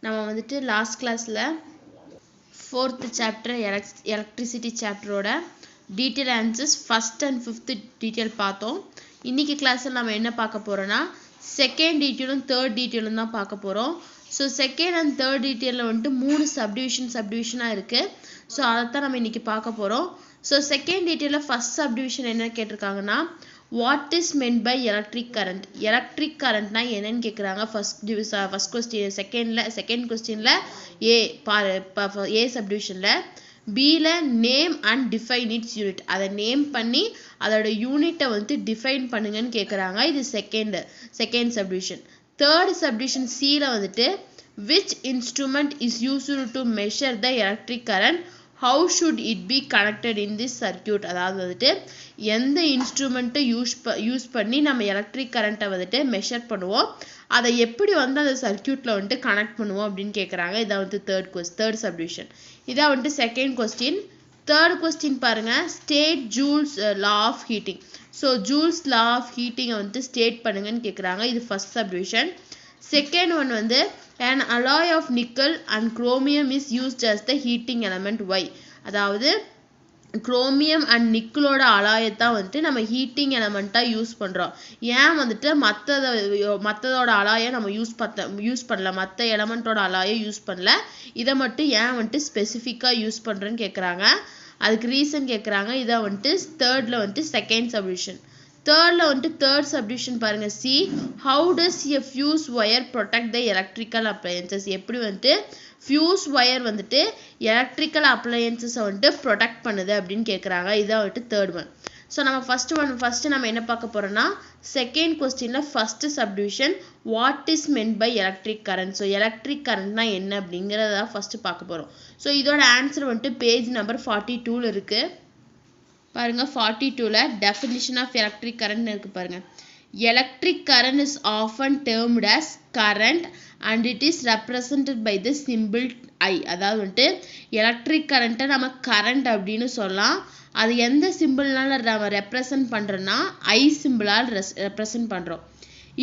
நம்ம வந்துட்டு லாஸ்ட் கிளாஸில் 4th சாப்டர் எலக்ட்ரிசிட்டி சாப்டரோட detail answers first and 5th detail பார்த்தோம். இன்றைக்கி கிளாஸில் நம்ம என்ன பார்க்க போகிறோன்னா செகண்ட் டீட்டெயிலும் தேர்ட் டீட்டெயிலும் தான் பார்க்க போகிறோம். ஸோ செகண்ட் அண்ட் தேர்ட் டீட்டெயிலில் வந்துட்டு 3 சப்டிவிஷனாக இருக்குது. ஸோ அதைத்தான் நம்ம இன்றைக்கி பார்க்க போகிறோம். ஸோ செகண்ட் டீட்டெயிலில் ஃபஸ்ட் சப்டிவிஷன் என்ன கேட்டிருக்காங்கன்னா what is meant by electric current. Electric கரண்ட்னா என்னன்னு கேட்குறாங்க. ஃபர்ஸ்ட் கொஸ்டின் செகண்ட் கொஸ்டினில் ஏ சப்டிவிஷனில். பியில் name and define its unit. அதை நேம் பண்ணி அதோட யூனிட்டை வந்து டிஃபைன் பண்ணுங்கன்னு கேட்குறாங்க. இது செகண்ட் சப்டிவிஷன். தேர்ட் சப்டிவிஷன் சியில் வந்துட்டு which instrument is used to measure the electric current, how should it be connected in this circuit. அதாவது வந்துட்டு எந்த இன்ஸ்ட்ருமெண்ட்டை யூஸ் பண்ணி நம்ம எலக்ட்ரிக் கரண்ட்டை வந்துட்டு மெஷர் பண்ணுவோம், அதை எப்படி வந்து அந்த சர்க்கியூட்டில் வந்துட்டு கனெக்ட் பண்ணுவோம் அப்படின்னு கேட்குறாங்க. இதான் வந்து தேர்ட் சப்டிவிஷன். இதான் வந்துட்டு செகண்ட் கொஸ்டின். தேர்ட் கொஸ்டின் பாருங்கள், state Joule's law of heating. So Joule's law of ஹீட்டிங்கை வந்துட்டு ஸ்டேட் பண்ணுங்கன்னு கேட்குறாங்க. இது ஃபர்ஸ்ட் சப்டிவிஷன். செகண்ட் ஒன் வந்து an alloy of nickel and chromium is used as the heating element. Why? அதாவது chromium and நிக்கலோட அலாயை தான் வந்துட்டு நம்ம ஹீட்டிங் எலமெண்ட்டாக யூஸ் பண்ணுறோம். ஏன் வந்துட்டு மற்றதோட அலாயை நம்ம யூஸ் பண்ணல, மற்ற எலமெண்ட்டோட அலாயை யூஸ் பண்ணல, இதை மட்டும் ஏன் வந்துட்டு ஸ்பெசிஃபிக்காக யூஸ் பண்ணுறேன்னு கேட்குறாங்க. அதுக்கு ரீசன் கேட்குறாங்க. இதை வந்துட்டு தேர்டில் வந்துட்டு செகண்ட் சப்டிவிஷன். தேர்டில் வந்துட்டு தேர்ட் சப்டிவிஷன் பாருங்கள். C how does a fuse wire protect the electrical appliances. எப்படி வந்துட்டு ஃபியூஸ் ஒயர் வந்துட்டு எலக்ட்ரிக்கல் அப்ளையன்சஸை வந்துட்டு ப்ரொடெக்ட் பண்ணுது அப்படின்னு கேட்குறாங்க. இதான் வந்துட்டு தேர்ட் ஒன். ஸோ நம்ம ஃபஸ்ட்டு நம்ம என்ன பார்க்க போகிறோம்னா செகண்ட் கொஸ்டினில் first subdivision what is meant by electric current. So electric கரண்ட்னா என்ன அப்படிங்கிறத ஃபஸ்ட்டு பார்க்க போகிறோம். ஸோ இதோட ஆன்சர் வந்துட்டு பேஜ் நம்பர் 42 இருக்குது பாருங்க. 42ல் டெஃபினிஷன் ஆஃப் எலக்ட்ரிக் கரண்ட் இருக்கு பாருங்க. Electric current is often termed as current and it is represented by the symbol I. அதாவது வந்துட்டு எலக்ட்ரிக் கரண்ட்டை நம்ம கரண்ட் அப்படின்னு சொல்லலாம். அது எந்த சிம்பிள்னால நம்ம ரெப்ரசன்ட் பண்ணுறோன்னா ஐ சிம்பிளால் ரெப்ரசன்ட் பண்ணுறோம்.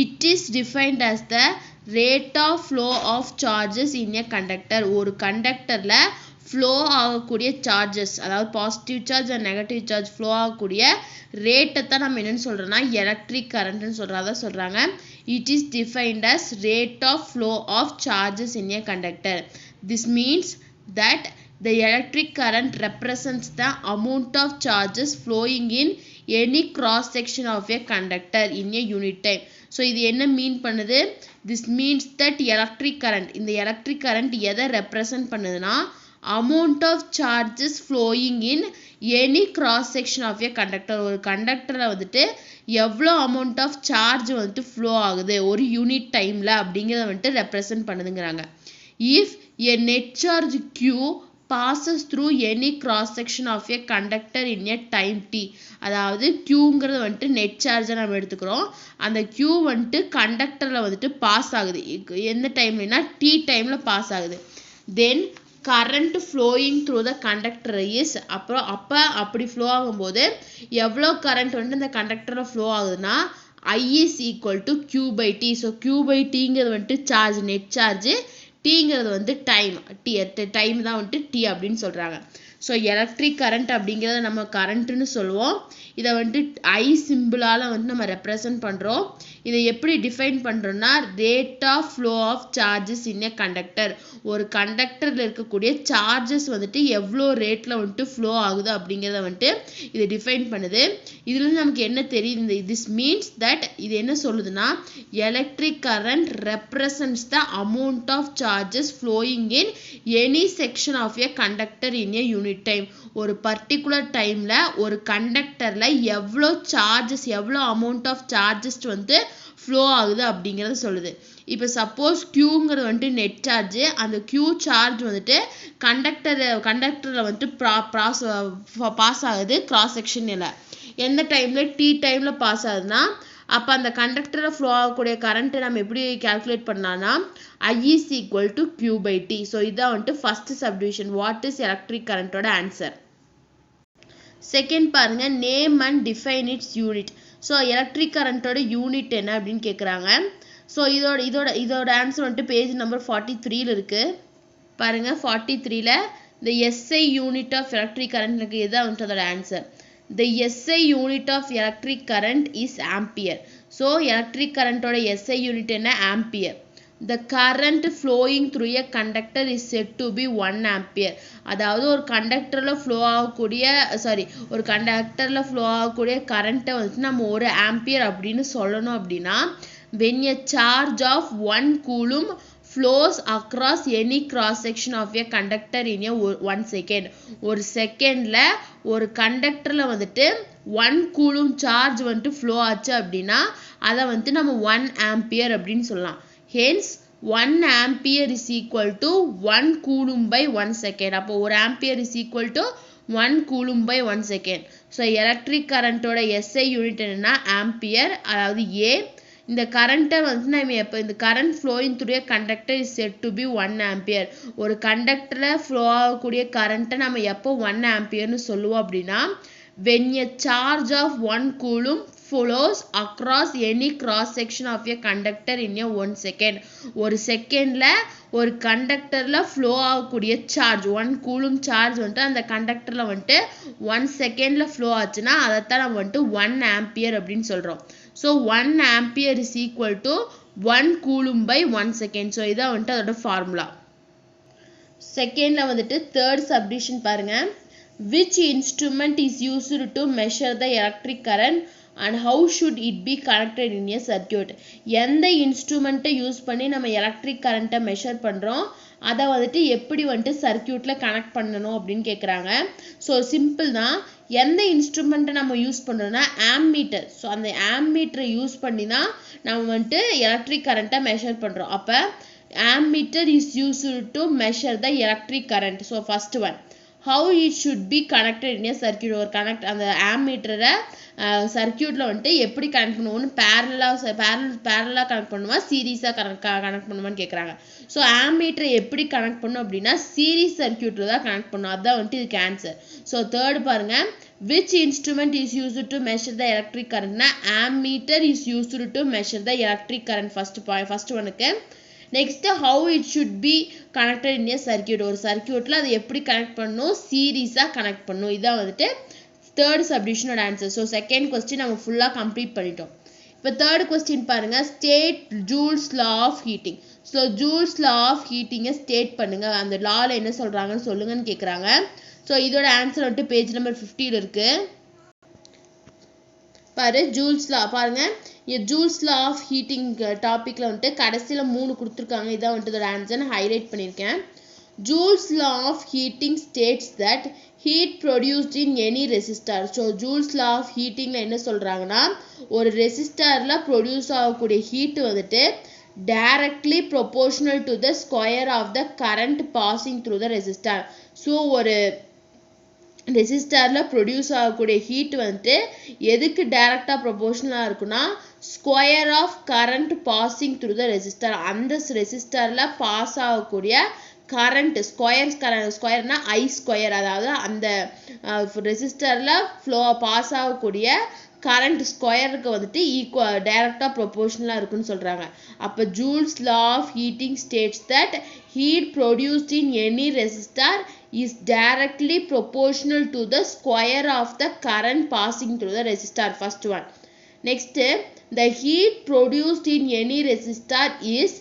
It is defined as the rate of flow of charges in a conductor. ஒரு கண்டக்டரில் ஃப்ளோ ஆகக்கூடிய சார்ஜஸ், அதாவது positive charge and negative charge flow ஆகக்கூடிய ரேட்டை தான் நம்ம என்னென்னு சொல்கிறோன்னா எலக்ட்ரிக் கரண்ட்னு சொல்கிறாங்க. It is defined as rate of flow of charges in a conductor. This means that the electric current represents the amount of charges flowing in any cross section of a conductor in a unit time. So இது என்ன மீன் பண்ணுது? This means that electric current, இந்த electric current எதை represent பண்ணுதுன்னா amount of charges flowing in any cross section of a conductor. ஒரு கண்டக்டரில் வந்துட்டு எவ்வளோ அமௌண்ட் ஆஃப் சார்ஜ் வந்துட்டு ஃப்ளோ ஆகுது ஒரு யூனிட் டைமில் அப்படிங்கிறத வந்துட்டு ரெப்ரசன்ட் பண்ணுதுங்கிறாங்க. If a net charge Q passes through any cross section of a conductor in a time t. அதாவது Qங்கிறது வந்துட்டு நெட் சார்ஜை நம்ம எடுத்துக்கிறோம். அந்த Q வந்துட்டு கண்டக்டரில் வந்துட்டு பாஸ் ஆகுது. எந்த டைம்லனா t டைமில் பாஸ் ஆகுது. தென் current flowing through the conductor is அப்படி ஃப்ளோ ஆகும்போது எவ்வளோ கரண்ட் வந்துட்டு இந்த கண்டக்டரில் ஃப்ளோ ஆகுதுன்னா I is equal to Q by T. So Q by Tங்கிறது வந்துட்டு சார்ஜ், நெட் சார்ஜ். டீங்கிறது வந்து டைம் தான் வந்துட்டு டி அப்படின்னு சொல்கிறாங்க. ஸோ எலக்ட்ரிக் கரண்ட் அப்படிங்கிறத நம்ம கரண்ட்டுன்னு சொல்லுவோம். இதை வந்துட்டு ஐ சிம்பிளால் வந்து நம்ம ரெப்ரசன்ட் பண்ணுறோம். இதை எப்படி டிஃபைன் பண்ணுறோன்னா rate of flow of charges in a conductor. ஒரு கண்டக்டரில் இருக்கக்கூடிய சார்ஜஸ் வந்துட்டு எவ்வளோ ரேட்டில் வந்துட்டு ஃப்ளோ ஆகுது அப்படிங்கிறத வந்துட்டு இதை டிஃபைன் பண்ணுது. இதுலேருந்து நமக்கு என்ன தெரியுது? திஸ் மீன்ஸ் தட் இது என்ன சொல்லுதுன்னா electric current represents the amount of charges flowing in any section of a conductor in a unit time. ஒரு பர்டிகுலர் டைமில் ஒரு கண்டக்டரில் எவ்வளோ சார்ஜஸ், எவ்வளோ அமௌண்ட் ஆஃப் சார்ஜஸ் வந்து ஃப்ளோ ஆகுது அப்படிங்கிறத சொல்லுது. இப்போ சப்போஸ் Qங்கிறது வந்துட்டு நெட் சார்ஜ், அந்த Q சார்ஜ் வந்துட்டு கண்டக்டரில் வந்துட்டு பாஸ் ஆகுது கிராஸ் செக்ஷனில். எந்த டைமில் டி டைமில் பாஸ் ஆகுதுன்னா அப்போ அந்த கண்டக்டரில் ஃப்ளோ ஆகக்கூடிய கரண்ட்டை நம்ம எப்படி கால்குலேட் பண்ணலாம்னா I is equal to Q by T. So இதான் வந்துட்டு first subdivision what is electric கரண்ட்டோட ஆன்சர். செகண்ட் பாருங்க, name and define its unit. So electric கரண்ட்டோட யூனிட் என்ன அப்படின்னு கேட்குறாங்க. ஸோ இதோட ஆன்சர் வந்துட்டு பேஜ் நம்பர் 43ல இருக்கு பாருங்க 43ல the SI unit of electric current இதுதான் வந்துட்டு அதோட answer the SI unit of electric current is ampere so electric current ஓட SI unit என்ன ampere the current flowing through a conductor is said to be 1 ampere அதாவது ஒரு கண்டக்டர்ல flow ஆகக்கூடிய ஒரு கண்டக்டர்ல flow ஆகக்கூடிய கரண்ட்டை வந்து நம்ம 1 ஆம்பியர் அப்படின்னு சொல்லணும் அப்படின்னா when a charge of 1 coulomb flows across any cross section of a conductor in a 1 second ஒரு செகண்ட்ல ஒரு கண்டக்டர்ல வந்துட்டு 1 coulomb சார்ஜ் வந்துட்டு ஃப்ளோ ஆச்சு அப்படின்னா அதை வந்து நம்ம 1 ஆம்பியர் அப்படின்னு சொல்லலாம் hence 1 ampere is equal to 1 coulomb by 1 second அப்போ 1 ampere is equal to 1 coulomb by 1 second so electric current ஓட SI unit என்னன்னா ampere அதாவது A இந்த கரண்ட்டை வந்து நம்ம எப்போ இந்த current flowing through a conductor is said to be 1 ampere ஒரு கண்டக்டர்ல ஃப்ளோ ஆகக்கூடிய கரண்ட்டை நம்ம எப்போ 1 ஆம்பியர்னு சொல்லுவோம் அப்படின்னா when a charge of 1 coulomb flows across any cross section of a conductor in a 1 second ஒரு செகண்ட்ல ஒரு கண்டக்டர்ல ஃப்ளோ ஆகக்கூடிய சார்ஜ் 1 coulomb சார்ஜ் வந்துட்டு அந்த கண்டக்டர்ல வந்துட்டு 1 செகண்ட்ல ஃப்ளோ ஆச்சுன்னா அதைத்தான் நம்ம வந்துட்டு 1 ஆம்பியர் அப்படின்னு சொல்றோம் so 1 ampere is equal to 1 coulomb by 1 second so இதான் வந்துட்டு அதோட ஃபார்முலா செகண்ட்ல வந்துட்டு தேர்ட் சப்டிவிஷன் பாருங்க which instrument is used to measure the electric current and how should it be connected in a circuit எந்த இன்ஸ்ட்ருமெண்ட்டை use பண்ணி நம்ம electric கரண்ட்டை மெஷர் பண்ணுறோம் அதை வந்துட்டு எப்படி வந்துட்டு சர்க்கியூட்டில் கனெக்ட் பண்ணணும் அப்படின்னு கேட்குறாங்க ஸோ சிம்பிள் தான் எந்த இன்ஸ்ட்ருமெண்ட்டை நம்ம யூஸ் பண்ணுறோன்னா ஆம்மீட்டர் ஸோ அந்த ஆம்மீட்டரை யூஸ் பண்ணி தான் நம்ம வந்துட்டு எலக்ட்ரிக் கரண்ட்டை மெஷர் பண்ணுறோம் அப்போ ammeter is used to measure the electric current so first one how it should be connected in a circuit or connect அந்த ஆம்மீட்டரை சர்க்கியூட்ல வந்துட்டு எப்படி கனெக்ட் பண்ணுவோம்னு பேரலா கனெக்ட் பண்ணுமா சீரீஸா கனெக்ட் பண்ணுமான்னு கேட்குறாங்க ஸோ ஆம்மீட்டரை எப்படி கனெக்ட் பண்ணும் அப்படின்னா சீரீஸ் சர்க்கியூட்ல தான் கனெக்ட் பண்ணும் அதுதான் வந்துட்டு இதுக்கு ஆன்சர் ஸோ தேர்ட் பாருங்க which instrument is used to measure the electric current na ammeter is used to measure the electric current first ஒனுக்கு next how it should be connected in a circuit ஒரு சர்க்கியூட்ல அதை எப்படி connect பண்ணணும் சீரீஸா connect பண்ணணும் இதான் வந்துட்டு third சப்டிவிஷனோட answer so second question நம்ம ஃபுல்லா கம்ப்ளீட் பண்ணிட்டோம் இப்போ தேர்ட் கொஸ்டின் பாருங்க state Joule's law of heating so Joule's law of ஹீட்டிங்கை ஸ்டேட் பண்ணுங்க அந்த லால என்ன சொல்றாங்கன்னு சொல்லுங்கன்னு கேட்குறாங்க ஸோ இதோட ஆன்சர் வந்துட்டு பேஜ் நம்பர் 50ல இருக்கு பாரு ஜூல்ஸ் லா பாருங்க ஜூல்ஸ் லா ஆஃப் ஹீட்டிங் டாபிக்ல வந்துட்டு கடைசியில 3 கொடுத்துருக்காங்க இதான் வந்துட்டு இதோட ஆன்சர் ஹைலைட் பண்ணியிருக்கேன் Joule's law of heating states that heat produced in any resistor so Joule's law of ஹீட்டிங்ல என்ன சொல்றாங்கன்னா ஒரு ரெசிஸ்டர்ல ப்ரொடியூஸ் ஆகக்கூடிய ஹீட் வந்துட்டு directly proportional to the square of the current passing through the resistor so ஒரு ரெசிஸ்டர்ல ப்ரொடியூஸ் ஆகக்கூடிய ஹீட் வந்துட்டு எதுக்கு டைரக்டா ப்ரொபோர்ஷனலா இருக்குன்னா square of current passing through the resistor அந்த ரெசிஸ்டர்ல பாஸ் ஆகக்கூடிய கரண்ட் ஸ்கொயர்னா ஐ ஸ்கொயர் அதாவது அந்த ரெசிஸ்டர்ல ஃப்ளோ பாஸ் ஆகக்கூடிய கரண்ட் ஸ்கொயருக்கு வந்துட்டு டைரக்டா ப்ரொபோர்ஷனலா இருக்குன்னு சொல்றாங்க அப்ப Joule's law of heating states that heat produced in any resistor is directly proportional to the square of the current passing through the resistor first one next the heat produced in any resistor is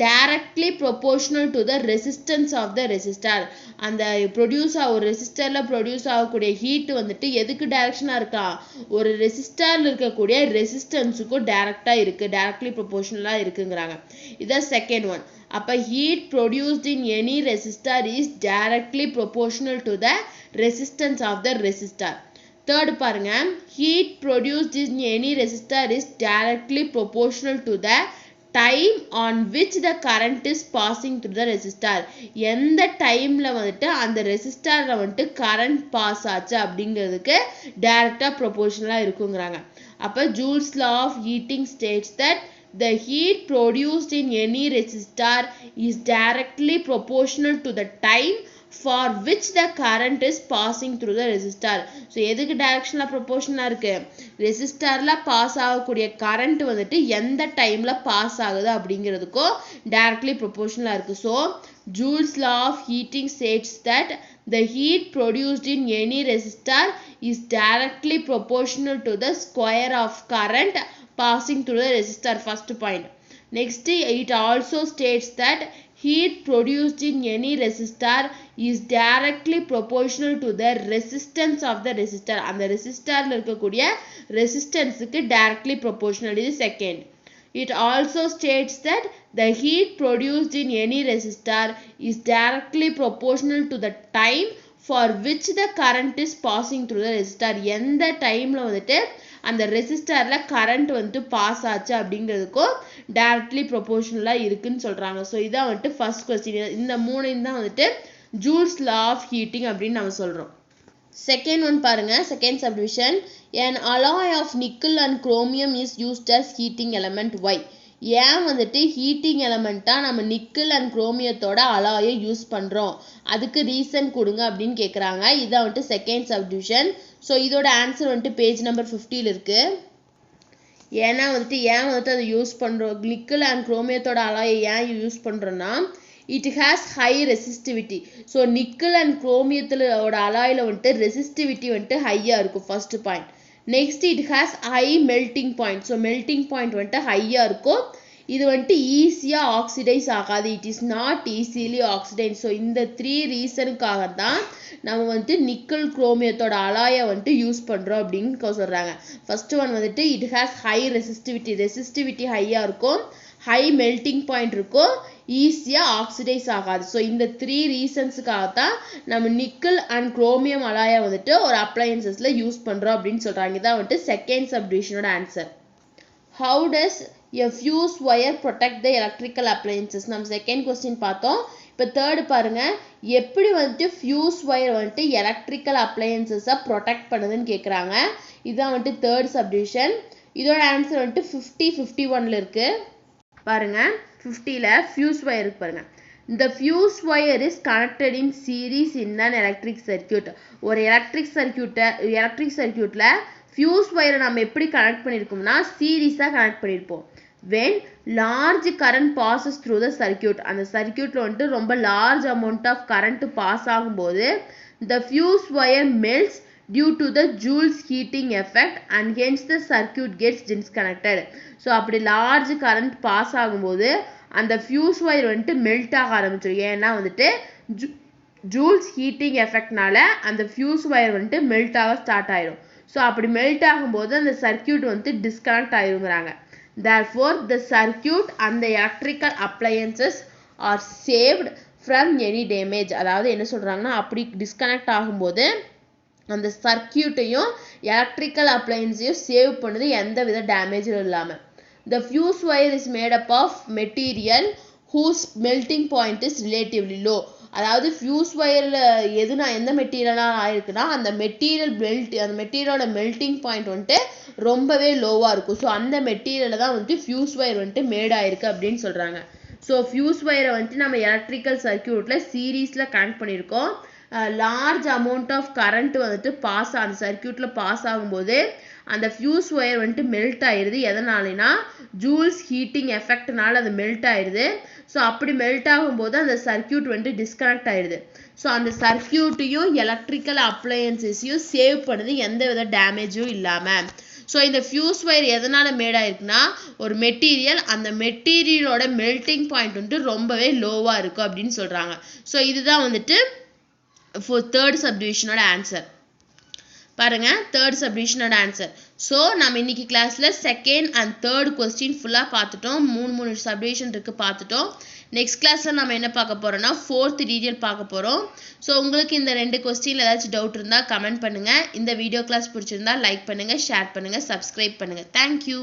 directly proportional to the resistance of the resistor அந்த produce ஒரு ரெசிஸ்டர்ல produce ஆகக்கூடிய heat வந்துட்டு எதுக்கு டைரக்ஷனா இருக்கா ஒரு ரெசிஸ்டர்ல இருக்கக்கூடிய ரெசிஸ்டன்ஸுக்கும் டைரக்டா இருக்கு டைரக்ட்லி ப்ரொபோர்ஷனலா இருக்குங்கறாங்க இதான் செகண்ட் ஒன் அப்ப heat produced in any resistor is directly proportional to the resistance of the resistor third பாருங்க heat produced in any resistor is directly proportional to the time on which the current is passing through the resistor எந்த டைம்ல வந்துட்டு அந்த ரெசிஸ்டர்ல வந்துட்டு current pass ஆச்சு அப்படிங்கிறதுக்கு டைரக்டா ப்ரொபோர்ஷனலா இருக்குங்கறாங்க அப்ப Joule's law of heating states that the heat produced in any resistor is directly proportional to the time for which the current is passing through the resistor. So எதுக்கு டைரக்ஷனல் ப்ரொபோர்ஷனலா இருக்கு? ரெசிஸ்டர்ல pass ஆகக்கூடிய current வந்துட்டு எந்த டைம்ல pass ஆகுது அப்படிங்கிறதுக்கோ directly ப்ரொபோர்ஷனலா இருக்கு. So Joule's law of heating states that the heat produced in any resistor is directly proportional to the square of current passing through the resistor. First point. Next, it also states that heat produced in any resistor is directly proportional to the resistance of the resistor. And the resistor இருக்கக்கூடிய resistance க்கு directly proportional. இது second. It also states that the heat produced in any resistor is directly proportional to the time for which the current is passing through the resistor. எந்த டைம்ல வந்துட்டு அந்த ரெசிஸ்டர்ல current வந்துட்டு pass ஆச்சு அப்படிங்கிறதுக்கோ directly ப்ரொபோர்ஷனலா இருக்குன்னு சொல்றாங்க. So இதான் வந்துட்டு ஃபர்ஸ்ட் கொஸ்டின். இந்த மூணையும் தான் வந்துட்டு ஜூல்ஸ் லா ஆஃப் ஹீட்டிங் அப்படின்னு நம்ம சொல்றோம். செகண்ட் ஒன் பாருங்க, second subdivision. an alloy of nickel and chromium is used as heating element. Why? ஏன் வந்துட்டு ஹீட்டிங் எலமெண்ட்டா நம்ம நிக்கல் அண்ட் குரோமியத்தோட அலாயை யூஸ் பண்றோம், அதுக்கு ரீசன் கொடுங்க அப்படின்னு கேட்குறாங்க. இதான் வந்துட்டு செகண்ட் சப்டிவிஷன். ஸோ இதோட ஆன்சர் வந்துட்டு பேஜ் நம்பர் 50 இருக்கு. ஏன்னா வந்துட்டு ஏன் வந்துட்டு அதை யூஸ் பண்றோம், நிக்கல் அண்ட் குரோமியத்தோட அலாயை ஏன் யூஸ் பண்றோம்னா it has high resistivity. So nickel and குரோமியத்தோட அலாயில் வந்துட்டு ரெசிஸ்டிவிட்டி வந்துட்டு ஹையாக இருக்கும். First point. Next it has high melting point. So melting point வந்துட்டு ஹையாக இருக்கும். இது வந்துட்டு ஈஸியாக ஆக்சிடைஸ் ஆகாது. It is not easily oxidise. So இந்த 3 ரீசனுக்காக தான் நம்ம வந்துட்டு நிக்கல் குரோமியத்தோட அலாயை வந்துட்டு யூஸ் பண்ணுறோம் அப்படின்னு சொல்கிறாங்க. ஃபர்ஸ்ட் ஒன் வந்துட்டு இட் ஹேஸ் ஹை ரெசிஸ்டிவிட்டி ஹையாக இருக்கும், ஹை மெல்டிங் பாயிண்ட் இருக்கும், ஈஸியாக ஆக்சிடைஸ் ஆகாது. ஸோ இந்த 3 ரீசன்ஸுக்காக தான் நம்ம நிக்கல் அண்ட் குரோமியம் அலாயை வந்துட்டு ஒரு அப்ளையன்சஸில் யூஸ் பண்ணுறோம் அப்படின்னு சொல்கிறாங்க. இதான் வந்துட்டு செகண்ட் சப்டிவிஷனோட answer. How does a fuse wire protect the electrical appliances? நம்ம செகண்ட் கொஸ்டின் பார்த்தோம். இப்போ தேர்டு பாருங்க, எப்படி வந்துட்டு ஃபியூஸ் ஒயர் வந்துட்டு எலக்ட்ரிக்கல் அப்ளையன்சஸை ப்ரொடெக்ட் பண்ணுதுன்னு கேட்குறாங்க. இதுதான் வந்துட்டு தேர்ட் சப்டிவிஷன். இதோட ஆன்சர் வந்துட்டு 50-51 இருக்கு. பாருங்க 50ல ஃபியூஸ் ஒயர் இருக்கு பாருங்க. The fuse wire is connected in series in an electric circuit. ஒரு எலக்ட்ரிக் சர்க்யூட்ல ஃபியூஸ் ஒயரை நம்ம எப்படி கனெக்ட் பண்ணியிருக்கோம்னா சீரீஸாக கனெக்ட் பண்ணியிருப்போம். when large current passes through the circuit, அந்த சர்க்யூட்ல வந்துட்டு ரொம்ப large amount of current pass ஆகும்போது the fuse wire melts due to the Joule's heating effect and hence the circuit gets disconnected. So அப்படி large current pass ஆகும்போது அந்த fuse wire வந்துட்டு melt ஆக ஆரம்பிச்சிடும். ஏன்னா வந்துட்டு ஜூல்ஸ் ஹீட்டிங் எஃபெக்ட்னால அந்த ஃபியூஸ் ஒயர் வந்துட்டு மெல்ட் ஆக ஸ்டார்ட் ஆயிடும். ஸோ அப்படி மெல்ட் ஆகும்போது அந்த சர்க்யூட் வந்துட்டு disconnect ஆயிருங்கிறாங்க. therefore the circuit and the electrical appliances are saved from any damage. அதாவது என்ன சொல்றாங்கன்னா அப்படி டிஸ்கனெக்ட் ஆகும்போது அந்த சர்க்யூட்டையும் எலக்ட்ரிக்கல் அப்ளையன்ஸையும் சேவ் பண்ணுது எந்த வித டேமேஜும் இல்லாமல். The fuse wire is made up of material whose melting point is relatively low. அதாவது ஃபியூஸ் ஒயரில் எந்த மெட்டீரியலாக ஆயிருக்குன்னா அந்த மெட்டீரியலோட மெல்டிங் பாயிண்ட் வந்துட்டு ரொம்பவே லோவாக இருக்கும். ஸோ அந்த மெட்டீரியலில் தான் வந்துட்டு ஃபியூஸ் ஒயர் வந்துட்டு மேட் ஆயிருக்கு அப்படின்னு சொல்கிறாங்க. ஸோ ஃபியூஸ் ஒயரை வந்துட்டு நம்ம எலக்ட்ரிக்கல் சர்க்யூட்டில் சீரீஸில் கனெக்ட் பண்ணியிருக்கோம். லார்ஜ் அமௌண்ட் ஆஃப் கரண்ட் வந்துட்டு அந்த சர்க்யூட்டில் பாஸ் ஆகும்போது அந்த ஃபியூஸ் ஒயர் வந்துட்டு மெல்ட் ஆயிடுது. எதனாலனா ஜூல்ஸ் ஹீட்டிங் எஃபெக்ட்னால அது மெல்ட் ஆயிடுது. ஸோ அப்படி மெல்ட் ஆகும்போது அந்த சர்க்யூட் வந்துட்டு டிஸ்கனெக்ட் ஆயிடுது. ஸோ அந்த சர்க்யூட்டையும் எலக்ட்ரிக்கல் அப்ளையன்சஸையும் சேவ் பண்ணுது எந்த வித டேமேஜும் இல்லாமல். ஸோ இந்த ஃபியூஸ் ஒயர் எதனால் மேட் ஆயிருக்குன்னா ஒரு மெட்டீரியல், அந்த மெட்டீரியலோட மெல்டிங் பாயிண்ட் வந்துட்டு ரொம்பவே லோவாக இருக்கும் அப்படின்னு சொல்கிறாங்க. ஸோ இதுதான் வந்துட்டு தேர்ட் சப்டிவிஷனோட ஆன்சர். பாருங்க தேர்ட் சப்டிவிஷனோட ஆன்சர். ஸோ நம்ம இன்னைக்கு கிளாஸில் செகண்ட் அண்ட் தேர்ட் கொஸ்டின் ஃபுல்லாக பார்த்துட்டோம். 3 சப்டிவிஷன் இருக்குது பார்த்துட்டோம். நெக்ஸ்ட் கிளாஸில் நம்ம என்ன பார்க்க போகிறோம்னா ஃபோர்த் டீட்டெயில் பார்க்க போகிறோம். ஸோ உங்களுக்கு இந்த 2 கொஸ்டினில் ஏதாச்சும் டவுட் இருந்தால் கமெண்ட் பண்ணுங்கள். இந்த வீடியோ கிளாஸ் பிடிச்சிருந்தா லைக் பண்ணுங்கள், ஷேர் பண்ணுங்கள், சப்ஸ்கிரைப் பண்ணுங்கள். தேங்க்யூ.